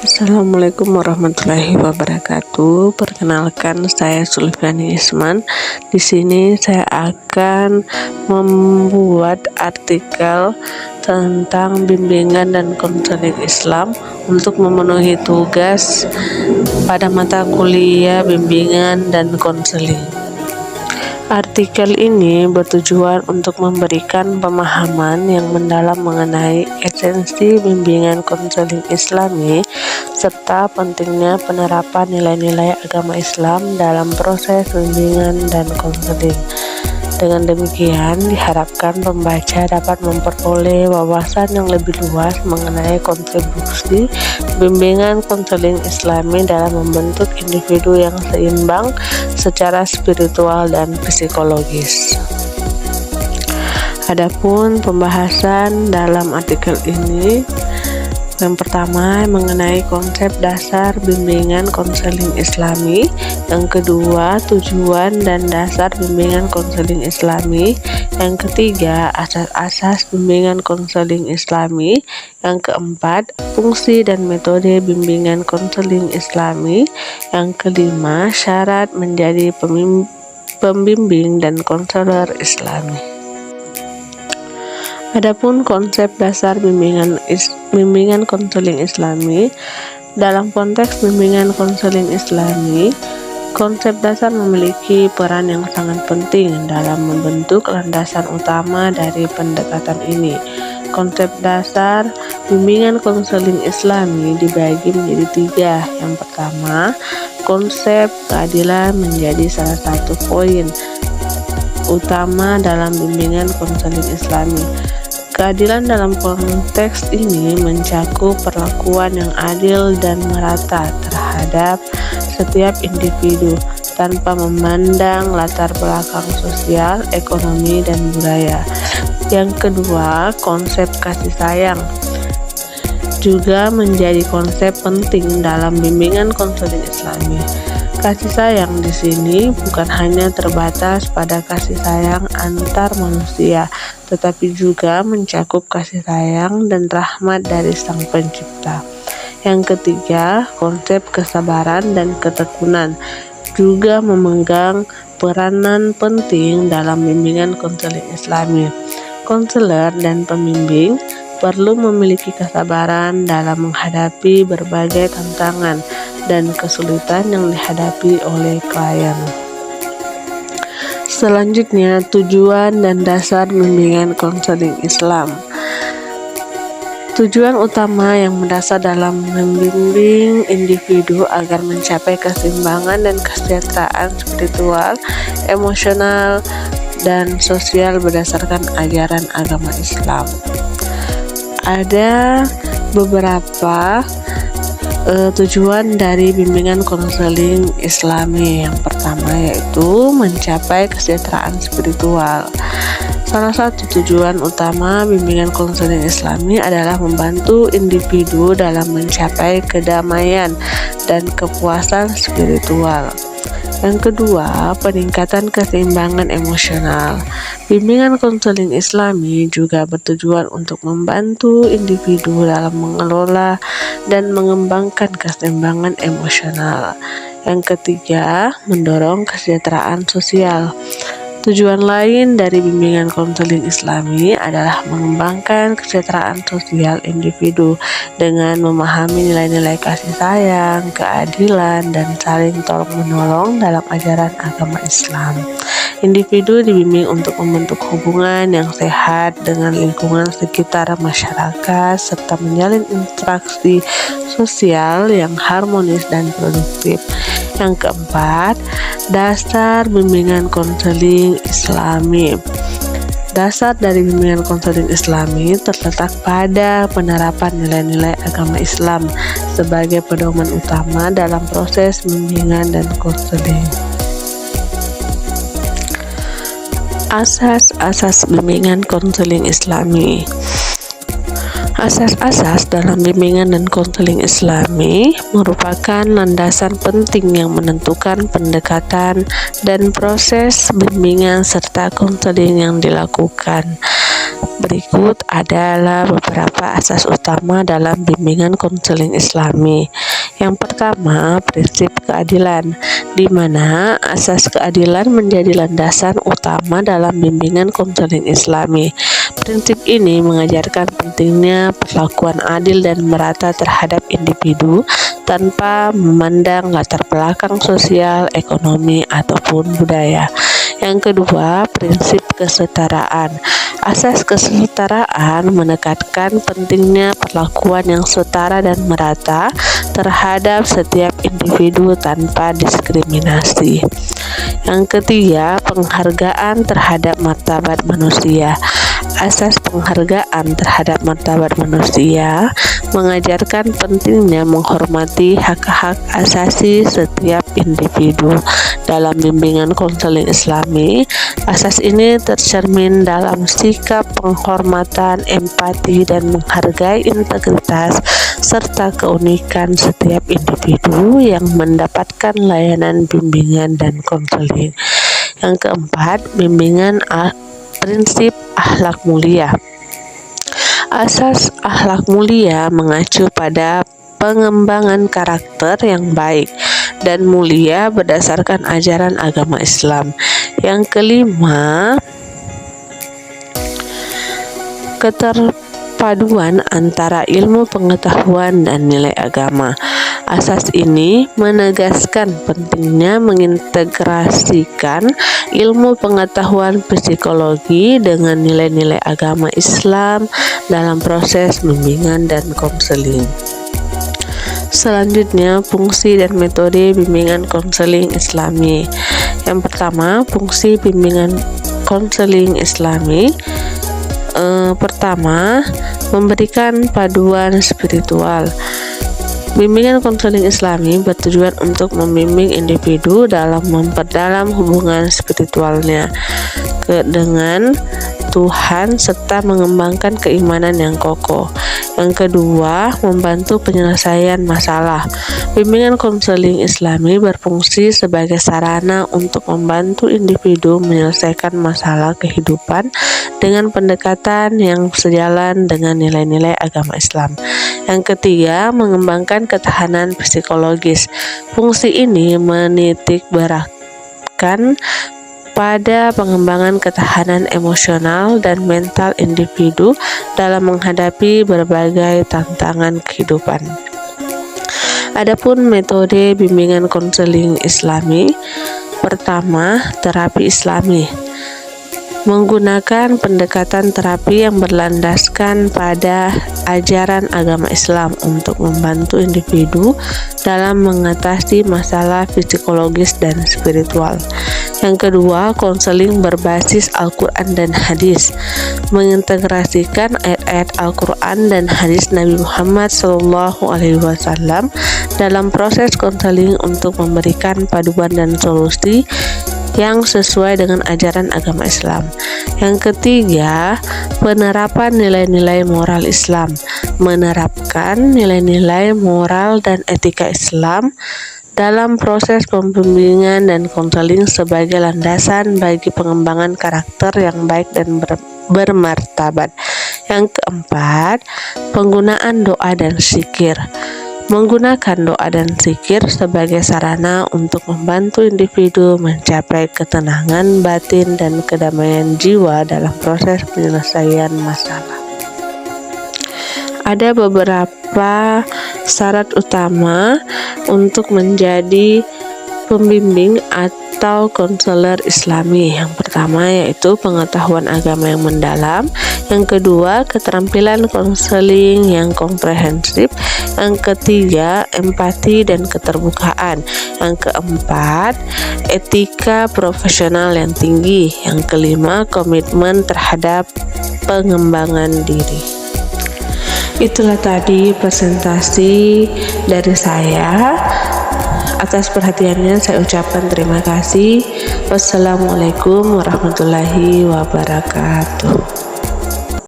Assalamualaikum warahmatullahi wabarakatuh. Perkenalkan, saya Sulfiani Isman. Di sini saya akan membuat artikel tentang bimbingan dan konseling Islam untuk memenuhi tugas pada mata kuliah bimbingan dan konseling. Artikel ini bertujuan untuk memberikan pemahaman yang mendalam mengenai esensi bimbingan konseling Islami serta pentingnya penerapan nilai-nilai agama Islam dalam proses bimbingan dan konseling. Dengan demikian, diharapkan pembaca dapat memperoleh wawasan yang lebih luas mengenai kontribusi bimbingan konseling Islami dalam membentuk individu yang seimbang secara spiritual dan psikologis. Adapun pembahasan dalam artikel ini, yang pertama mengenai konsep dasar bimbingan konseling Islami, yang kedua tujuan dan dasar bimbingan konseling Islami, yang ketiga asas-asas bimbingan konseling Islami, yang keempat fungsi dan metode bimbingan konseling Islami, yang kelima syarat menjadi pembimbing dan konselor Islami. Adapun konsep dasar bimbingan konseling Islami, dalam konteks bimbingan konseling Islami, konsep dasar memiliki peran yang sangat penting dalam membentuk landasan utama dari pendekatan ini. Konsep dasar bimbingan konseling Islami dibagi menjadi tiga. Yang pertama, konsep keadilan menjadi salah satu poin utama dalam bimbingan konseling Islami. Keadilan dalam konteks ini mencakup perlakuan yang adil dan merata terhadap setiap individu tanpa memandang latar belakang sosial, ekonomi, dan budaya. Yang kedua, konsep kasih sayang juga menjadi konsep penting dalam bimbingan konseling Islami. Kasih sayang di sini bukan hanya terbatas pada kasih sayang antar manusia, tetapi juga mencakup kasih sayang dan rahmat dari Sang Pencipta. Yang ketiga, konsep kesabaran dan ketekunan juga memegang peranan penting dalam bimbingan konseling Islami. Konselor dan pembimbing perlu memiliki kesabaran dalam menghadapi berbagai tantangan dan kesulitan yang dihadapi oleh klien. Selanjutnya, tujuan dan dasar bimbingan konseling Islam. Tujuan utama yang mendasar dalam membimbing individu agar mencapai keseimbangan dan kesejahteraan spiritual, emosional, dan sosial berdasarkan ajaran agama Islam. Ada beberapa tujuan dari bimbingan konseling Islami. Yang pertama yaitu mencapai kesejahteraan spiritual. Salah satu tujuan utama bimbingan konseling Islami adalah membantu individu dalam mencapai kedamaian dan kepuasan spiritual. Yang kedua, peningkatan keseimbangan emosional. Bimbingan konseling Islami juga bertujuan untuk membantu individu dalam mengelola dan mengembangkan keseimbangan emosional. Yang ketiga, mendorong kesejahteraan sosial. Tujuan lain dari bimbingan konseling Islami adalah mengembangkan kesejahteraan sosial individu dengan memahami nilai-nilai kasih sayang, keadilan, dan saling tolong-menolong dalam ajaran agama Islam. Individu dibimbing untuk membentuk hubungan yang sehat dengan lingkungan sekitar masyarakat serta menjalin interaksi sosial yang harmonis dan produktif. Yang keempat, dasar bimbingan konseling Islami. Dasar dari bimbingan konseling Islami terletak pada penerapan nilai-nilai agama Islam sebagai pedoman utama dalam proses bimbingan dan konseling. Asas-asas bimbingan konseling Islami. Asas-asas dalam bimbingan dan konseling Islami merupakan landasan penting yang menentukan pendekatan dan proses bimbingan serta konseling yang dilakukan. Berikut adalah beberapa asas utama dalam bimbingan konseling Islami. Yang pertama, prinsip keadilan, di mana asas keadilan menjadi landasan utama dalam bimbingan konseling Islami. Prinsip ini mengajarkan pentingnya perlakuan adil dan merata terhadap individu tanpa memandang latar belakang sosial, ekonomi, ataupun budaya. Yang kedua, prinsip kesetaraan. Asas kesetaraan menekankan pentingnya perlakuan yang setara dan merata terhadap setiap individu tanpa diskriminasi. Yang ketiga, penghargaan terhadap martabat manusia. Asas penghargaan terhadap martabat manusia mengajarkan pentingnya menghormati hak-hak asasi setiap individu. Dalam bimbingan konseling Islami, asas ini tercermin dalam sikap penghormatan, empati, dan menghargai integritas serta keunikan setiap individu yang mendapatkan layanan bimbingan dan konseling. Yang keempat, prinsip akhlak mulia. Asas akhlak mulia mengacu pada pengembangan karakter yang baik dan mulia berdasarkan ajaran agama Islam. Yang kelima, keterpaduan antara ilmu pengetahuan dan nilai agama. Asas ini menegaskan pentingnya mengintegrasikan ilmu pengetahuan psikologi dengan nilai-nilai agama Islam dalam proses bimbingan dan konseling. Selanjutnya, fungsi dan metode bimbingan konseling Islami. Yang pertama, fungsi bimbingan konseling Islami. Pertama, memberikan paduan spiritual. Bimbingan konseling Islami bertujuan untuk membimbing individu dalam memperdalam hubungan spiritualnya dengan Tuhan serta mengembangkan keimanan yang kokoh. Yang kedua, membantu penyelesaian masalah. Bimbingan konseling Islami berfungsi sebagai sarana untuk membantu individu menyelesaikan masalah kehidupan dengan pendekatan yang sejalan dengan nilai-nilai agama Islam. Yang ketiga, mengembangkan ketahanan psikologis. Fungsi ini menitik beratkan pada pengembangan ketahanan emosional dan mental individu dalam menghadapi berbagai tantangan kehidupan. Adapun metode bimbingan konseling Islami, pertama, terapi Islami. Menggunakan pendekatan terapi yang berlandaskan pada ajaran agama Islam untuk membantu individu dalam mengatasi masalah psikologis dan spiritual. Yang kedua, konseling berbasis Al-Quran dan hadis. Mengintegrasikan ayat-ayat Al-Quran dan hadis Nabi Muhammad SAW dalam proses konseling untuk memberikan paduan dan solusi yang sesuai dengan ajaran agama Islam. Yang ketiga, penerapan nilai-nilai moral Islam. Menerapkan nilai-nilai moral dan etika Islam dalam proses pembimbingan dan konseling sebagai landasan bagi pengembangan karakter yang baik dan bermartabat. Yang keempat, penggunaan doa dan zikir. Menggunakan doa dan zikir sebagai sarana untuk membantu individu mencapai ketenangan batin dan kedamaian jiwa dalam proses penyelesaian masalah. Ada beberapa syarat utama untuk menjadi pembimbing atau konselor Islami. Yang pertama yaitu pengetahuan agama yang mendalam. Yang kedua, keterampilan konseling yang komprehensif. Yang ketiga, empati dan keterbukaan. Yang keempat, etika profesional yang tinggi. Yang kelima, komitmen terhadap pengembangan diri. Itulah tadi presentasi dari saya. Atas perhatiannya saya ucapkan terima kasih. Wassalamualaikum warahmatullahi wabarakatuh.